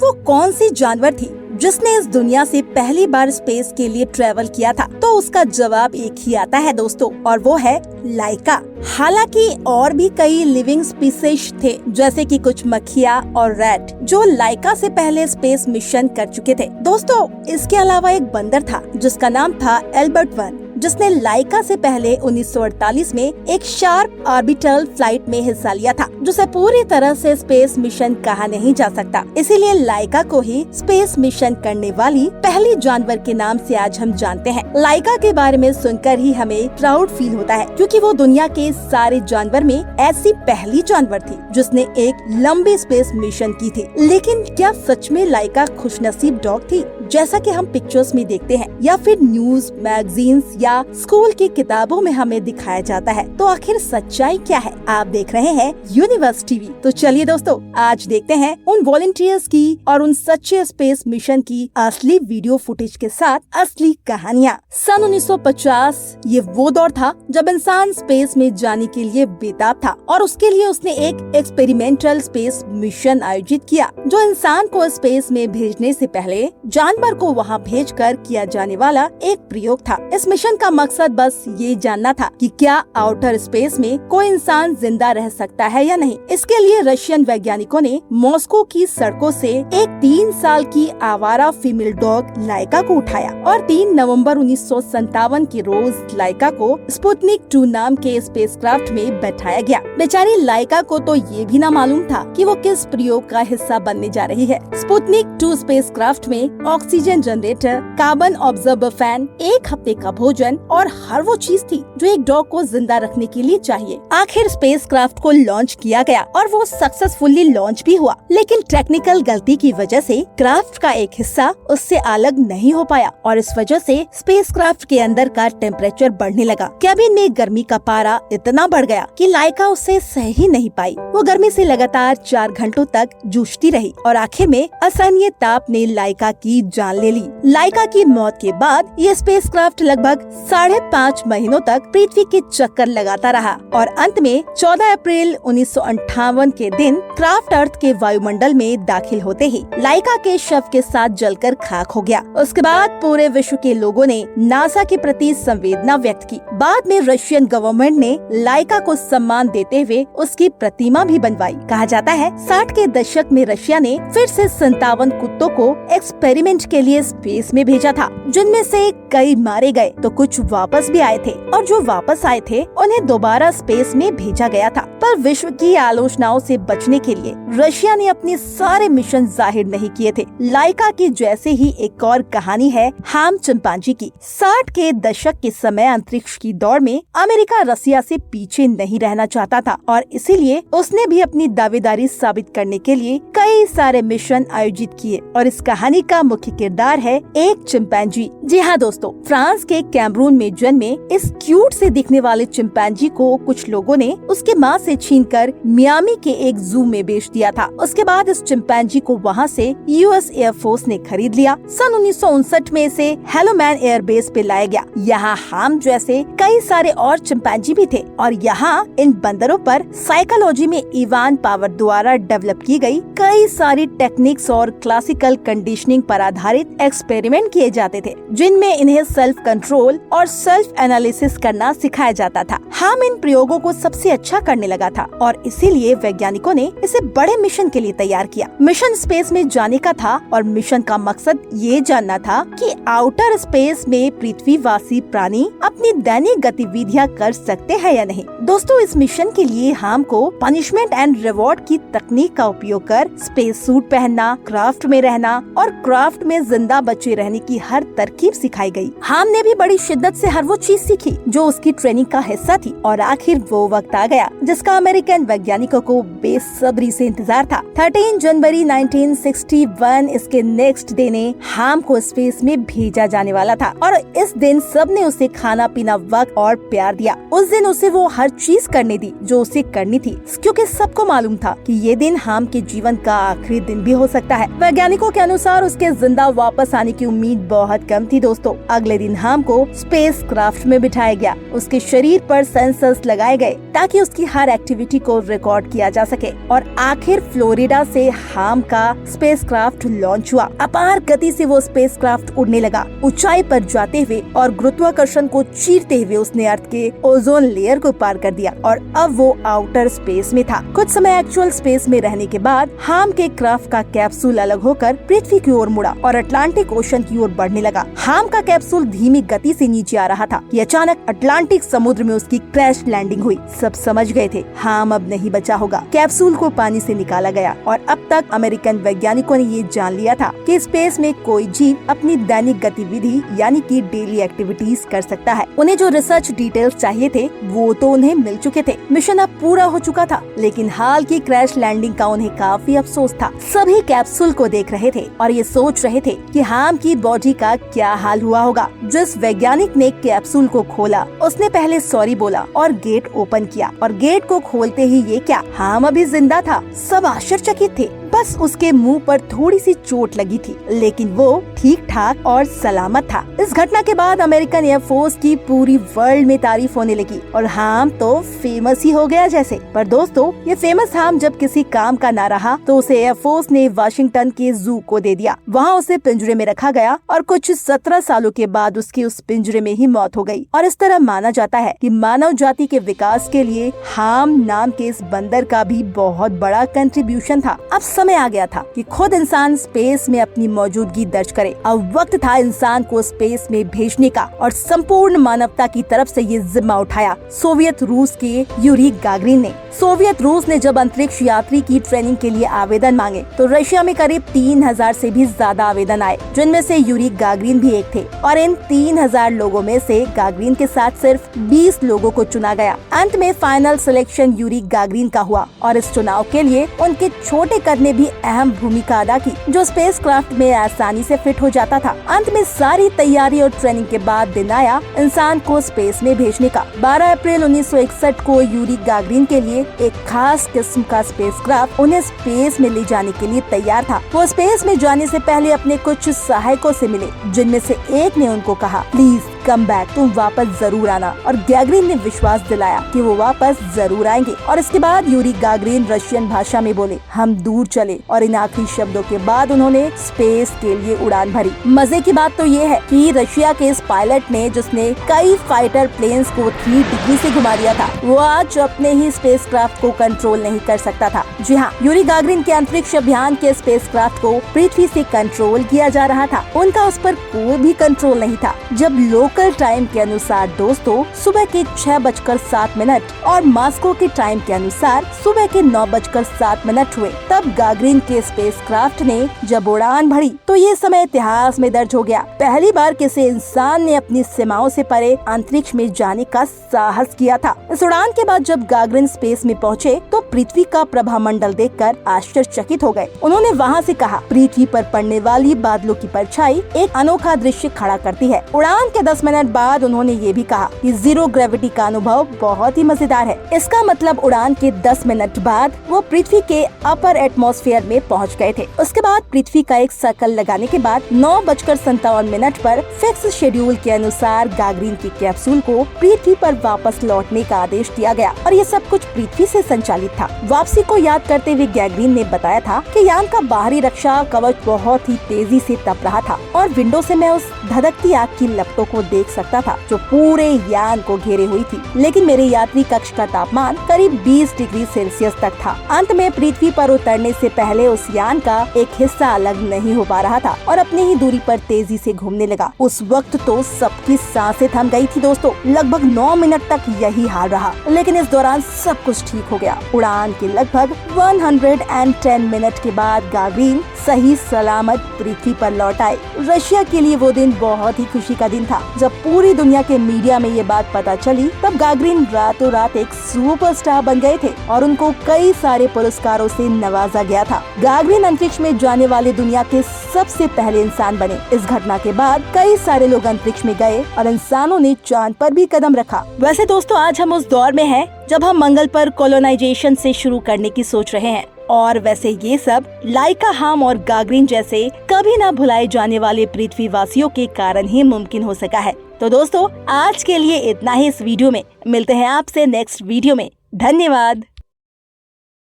वो कौन सी जानवर थी जिसने इस दुनिया से पहली बार स्पेस के लिए ट्रेवल किया था? तो उसका जवाब एक ही आता है दोस्तों, और वो है लाइका। हालांकि और भी कई लिविंग स्पीसीज थे, जैसे कि कुछ मक्खियाँ और रैट, जो लाइका से पहले स्पेस मिशन कर चुके थे। दोस्तों, इसके अलावा एक बंदर था जिसका नाम था एल्बर्ट वन, जिसने लाइका से पहले 1948 में एक शार्प ऑर्बिटल फ्लाइट में हिस्सा लिया था, जिसे पूरी तरह से स्पेस मिशन कहा नहीं जा सकता। इसीलिए लाइका को ही स्पेस मिशन करने वाली पहली जानवर के नाम से आज हम जानते हैं। लाइका के बारे में सुनकर ही हमें प्राउड फील होता है, क्योंकि वो दुनिया के सारे जानवर में ऐसी पहली जानवर थी जिसने एक लंबी स्पेस मिशन की थी। लेकिन क्या सच में लाइका खुशनसीब डॉग थी, जैसा कि हम पिक्चर्स में देखते हैं, या फिर न्यूज, मैगजीन्स या स्कूल की किताबों में हमें दिखाया जाता है? तो आखिर सच्चाई क्या है? आप देख रहे हैं यूनिवर्स टीवी। तो चलिए दोस्तों, आज देखते हैं उन वॉलंटियर्स की और उन सच्चे स्पेस मिशन की असली वीडियो फुटेज के साथ असली कहानियाँ। सन 1950 ये वो दौर था जब इंसान स्पेस में जाने के लिए बेताब था, और उसके लिए उसने एक एक्सपेरिमेंटल स्पेस मिशन आयोजित किया, जो इंसान को स्पेस में भेजने से पहले जानवर को वहाँ भेजकर किया जाने वाला एक प्रयोग था। इस मिशन का मकसद बस ये जानना था कि क्या आउटर स्पेस में कोई इंसान जिंदा रह सकता है या नहीं। इसके लिए रशियन वैज्ञानिकों ने मॉस्को की सड़कों से एक 3 साल की आवारा फीमेल डॉग लाइका को उठाया, और 3 नवंबर 1957 के रोज लाइका को स्पुतनिक 2 नाम के स्पेसक्राफ्ट में बैठाया गया। बेचारी लाइका को तो ये भी ना मालूम था कि वो किस प्रयोग का हिस्सा बनने जा रही है। स्पुतनिक 2 स्पेसक्राफ्ट में oxygen generator, carbon observer fan, 1 हफ्ते का भोजन और हर वो चीज थी जो एक डॉग को जिंदा रखने के लिए चाहिए। आखिर स्पेसक्राफ्ट को लॉन्च किया गया और वो सक्सेसफुली लॉन्च भी हुआ, लेकिन टेक्निकल गलती की वजह से क्राफ्ट का एक हिस्सा उससे अलग नहीं हो पाया, और इस वजह से स्पेसक्राफ्ट के अंदर का टेम्परेचर बढ़ने लगा। कैबिन में गर्मी का पारा इतना बढ़ गया कि लाइका उससे सह ही नहीं पाई। वो गर्मी से लगातार 4 घंटों तक जूझती रही, और आखिर में असहनीय ताप ने लाइका की जान ले ली। लाइका की मौत के बाद ये स्पेसक्राफ्ट लगभग 5.5 महीनों तक पृथ्वी के चक्कर लगाता रहा, और अंत में 14 अप्रैल 1958 के दिन क्राफ्ट अर्थ के वायुमंडल में दाखिल होते ही लाइका के शव के साथ जलकर खाक हो गया। उसके बाद पूरे विश्व के लोगों ने नासा के प्रति संवेदना व्यक्त की। बाद में रशियन गवर्नमेंट ने लाइका को सम्मान देते हुए उसकी प्रतिमा भी बनवाई। कहा जाता है 60 के दशक में रशिया ने फिर से 57 कुत्तों को एक्सपेरिमेंट के लिए स्पेस में भेजा था, जिनमें से कई मारे गए तो कुछ वापस भी आए थे, और जो वापस आए थे उन्हें दोबारा स्पेस में भेजा गया था। पर विश्व की आलोचनाओं से बचने के लिए रशिया ने अपने सारे मिशन जाहिर नहीं किए थे। लाइका की जैसे ही एक और कहानी है हाम चिंपांजी की। 60 के दशक के समय अंतरिक्ष की दौड़ में अमेरिका रसिया से पीछे नहीं रहना चाहता था, और इसीलिए उसने भी अपनी दावेदारी साबित करने के लिए कई सारे मिशन आयोजित किए, और इस कहानी का मुख्य किरदार है एक चिंपैंजी। जी हाँ दोस्तों, फ्रांस के कैमरून में जन्मे इस क्यूट से दिखने वाले चिंपैंजी को कुछ लोगों ने उसके माँ से छीनकर मियामी के एक जू में बेच दिया था। उसके बाद इस चिंपैंजी को वहाँ से यूएस एयरफोर्स ने खरीद लिया। सन 1959 में इसे हेलोमैन एयरबेस पे लाया गया। यहाँ हाम जैसे कई सारे और चिंपैंजी भी थे, और यहाँ इन बंदरों पर साइकोलॉजी में इवान पावर द्वारा डेवलप की गई कई सारी टेक्निक्स और क्लासिकल कंडीशनिंग पर आधारित एक्सपेरिमेंट किए जाते थे, जिनमें इन्हें सेल्फ कंट्रोल और सेल्फ एनालिसिस करना सिखाया जाता था। हाम इन प्रयोगों को सबसे अच्छा करने लगा था, और इसीलिए वैज्ञानिकों ने इसे बड़े मिशन के लिए तैयार किया। मिशन स्पेस में जाने का था, और मिशन का मकसद ये जानना था कि आउटर स्पेस में पृथ्वीवासी प्राणी अपनी दैनिक गतिविधियां कर सकते हैं या नहीं। दोस्तों, इस मिशन के लिए हाम को पनिशमेंट एंड रिवॉर्ड की तकनीक का उपयोग कर स्पेस सूट पहनना, क्राफ्ट में रहना और क्राफ्ट में जिंदा बचे रहने की हर तरकीब सिखाई गई। हाम ने भी बड़ी शिद्दत से हर वो चीज सीखी जो उसकी ट्रेनिंग का हिस्सा थी, और आखिर वो वक्त आ गया जिसका अमेरिकन वैज्ञानिकों को बेसब्री से इंतजार था। 13 जनवरी 1961 इसके नेक्स्ट डे ने हाम को स्पेस में भेजा जाने वाला था, और इस दिन सबने उसे खाना पीना, वक्त और प्यार दिया। उस दिन उसे वो हर चीज करने दी जो उसे करनी थी, क्योंकि सबको मालूम था कि ये दिन हाम के जीवन का आखिरी दिन भी हो सकता है। वैज्ञानिकों के अनुसार उसके जिंदा जिंदा वापस आने की उम्मीद बहुत कम थी दोस्तों। अगले दिन हाम को स्पेस क्राफ्ट में बिठाया गया। उसके शरीर पर सेंसर्स लगाए गए ताकि उसकी हर एक्टिविटी को रिकॉर्ड किया जा सके और आखिर फ्लोरिडा से हाम का स्पेस क्राफ्ट लॉन्च हुआ। अपार गति से वो स्पेस क्राफ्ट उड़ने लगा, ऊंचाई पर जाते हुए और गुरुत्वाकर्षण को चीरते हुए उसने अर्थ के ओजोन लेयर को पार कर दिया और अब वो आउटर स्पेस में था। कुछ समय एक्चुअल स्पेस में रहने के बाद हाम के क्राफ्ट का कैप्सूल अलग होकर पृथ्वी की ओर मुड़ा और अटलांटिक ओशन की ओर बढ़ने लगा। हाम का कैप्सूल धीमी गति से नीचे आ रहा था कि अचानक अटलांटिक समुद्र में उसकी क्रैश लैंडिंग हुई। सब समझ गए थे हाम अब नहीं बचा होगा। कैप्सूल को पानी से निकाला गया और अब तक अमेरिकन वैज्ञानिकों ने ये जान लिया था कि स्पेस में कोई जीव अपनी दैनिक गतिविधि यानी कि डेली एक्टिविटीज कर सकता है। उन्हें जो रिसर्च डिटेल्स चाहिए थे वो तो उन्हें मिल चुके थे। मिशन अब पूरा हो चुका था, लेकिन हाल की क्रैश लैंडिंग का उन्हें काफी अफसोस था। सभी कैप्सूल को देख रहे थे और ये सोच रहे थे कि हाम की बॉडी का क्या हाल हुआ होगा। जिस वैज्ञानिक ने कैप्सूल को खोला उसने पहले सॉरी बोला और गेट ओपन किया और गेट को खोलते ही ये क्या, हाम अभी जिंदा था। सब आश्चर्यचकित थे। बस उसके मुंह पर थोड़ी सी चोट लगी थी, लेकिन वो ठीक ठाक और सलामत था। इस घटना के बाद अमेरिकन एयरफोर्स की पूरी वर्ल्ड में तारीफ होने लगी और हाम तो फेमस ही हो गया जैसे। पर दोस्तों, ये फेमस हाम जब किसी काम का ना रहा तो उसे एयरफोर्स ने वाशिंगटन के जू को दे दिया। वहाँ उसे पिंजरे में रखा गया और कुछ 17 सालों के बाद उसकी उस पिंजरे में ही मौत हो गई। और इस तरह माना जाता है कि मानव जाति के विकास के लिए हाम नाम के इस बंदर का भी बहुत बड़ा कंट्रीब्यूशन था। अब समय आ गया था कि खुद इंसान स्पेस में अपनी मौजूदगी दर्ज करे। अब वक्त था इंसान को स्पेस में भेजने का और संपूर्ण मानवता की तरफ से ये जिम्मा उठाया सोवियत रूस के यूरी गागरिन ने। सोवियत रूस ने जब अंतरिक्ष यात्री की ट्रेनिंग के लिए आवेदन मांगे तो रशिया में करीब 3000 से भी ज्यादा आवेदन आए, जिनमें से यूरी गागरिन भी एक थे। और इन 3000 लोगों में से गागरिन के साथ सिर्फ 20 लोगों को चुना गया। अंत में फाइनल सिलेक्शन यूरी गागरिन का हुआ और इस चुनाव के लिए उनके छोटे कद ने भी अहम भूमिका अदा की, जो स्पेस क्राफ्ट में आसानी से फिट हो जाता था। अंत में सारी तैयारी और ट्रेनिंग के बाद दिन आया इंसान को स्पेस में भेजने का। 12 अप्रैल 1961 को यूरी गागरिन के लिए एक खास किस्म का स्पेसक्राफ्ट उन्हें स्पेस में ले जाने के लिए तैयार था। वो स्पेस में जाने से पहले अपने कुछ सहायकों से मिले, जिनमें से एक ने उनको कहा, प्लीज कम बैक, तुम वापस जरूर आना। और गागरिन ने विश्वास दिलाया कि वो वापस जरूर आएंगे। और इसके बाद यूरी गागरिन रशियन भाषा में बोले, हम दूर चले। और इन आखिरी शब्दों के बाद उन्होंने स्पेस के लिए उड़ान भरी। मजे की बात तो ये है कि रशिया के इस पायलट ने, जिसने कई फाइटर प्लेन्स को 3 डिग्री से घुमा दिया था, वो आज अपने ही स्पेसक्राफ्ट को कंट्रोल नहीं कर सकता था। जी हाँ, यूरी गागरिन के अंतरिक्ष अभियान के स्पेसक्राफ्ट को पृथ्वी से कंट्रोल किया जा रहा था। उनका उस पर कोई भी कंट्रोल नहीं था। जब लोकल टाइम के अनुसार दोस्तों सुबह के 6:07 और मॉस्को के टाइम के अनुसार सुबह के 9:07 हुए, तब गागरिन के स्पेसक्राफ्ट ने जब उड़ान भरी तो ये समय इतिहास में दर्ज हो गया। पहली बार किसी इंसान ने अपनी सीमाओं से परे अंतरिक्ष में जाने का साहस किया था। इस उड़ान के बाद जब गागरिन स्पेस में पहुँचे तो पृथ्वी का प्रभामंडल देखकर आश्चर्यचकित हो गए। उन्होंने वहाँ से कहा, पृथ्वी पर पड़ने वाली बादलों की परछाई एक अनोखा दृश्य खड़ा करती है। उड़ान के 10 मिनट बाद उन्होंने ये भी कहा कि जीरो ग्रेविटी का अनुभव बहुत ही मजेदार है। इसका मतलब उड़ान के 10 मिनट बाद वो पृथ्वी के अपर एटमॉस्फेयर में पहुंच गए थे। उसके बाद पृथ्वी का एक सर्कल लगाने के बाद 9:57 पर फिक्स शेड्यूल के अनुसार गागरिन की कैप्सूल को पृथ्वी पर वापस लौटने का आदेश दिया गया और ये सब कुछ पृथ्वी से संचालित था। वापसी को याद करते हुए गागरिन ने बताया था कि यान का बाहरी रक्षा कवच बहुत ही तेजी से तप रहा था और विंडो से मैं उस धधकती आग की लपटों को देख सकता था जो पूरे यान को घेरे हुई थी। लेकिन मेरे यात्री कक्ष का तापमान करीब 20 डिग्री सेल्सियस तक था। अंत में पृथ्वी पर उतरने से पहले उस यान का एक हिस्सा अलग नहीं हो पा रहा था और अपनी ही दूरी पर तेजी से घूमने लगा। उस वक्त तो सबकी सांसें थम गई थी दोस्तों। लगभग 9 मिनट तक यही हाल रहा, लेकिन इस दौरान सब कुछ ठीक हो गया। उड़ान के लगभग 110 मिनट के बाद गागरिन सही सलामत पृथ्वी पर लौट आए। रशिया के लिए वो दिन बहुत ही खुशी का दिन था। जब पूरी दुनिया के मीडिया में ये बात पता चली तब गागरिन रातों रात एक सुपरस्टार बन गए थे और उनको कई सारे पुरस्कारों से नवाजा गया था। गागरिन अंतरिक्ष में जाने वाले दुनिया के सबसे पहले इंसान बने। इस घटना के बाद कई सारे लोग अंतरिक्ष में गए और इंसानों ने चांद पर भी कदम रखा। वैसे दोस्तों, आज हम उस दौर में हैं जब हम मंगल पर कॉलोनाइजेशन से शुरू करने की सोच रहे हैं। और वैसे ये सब लाइका हार्म और गागरिन जैसे कभी ना भुलाए जाने वाले पृथ्वीवासियों के कारण ही मुमकिन हो सका है। तो दोस्तों आज के लिए इतना ही इस वीडियो में। मिलते हैं आपसे नेक्स्ट वीडियो में। धन्यवाद।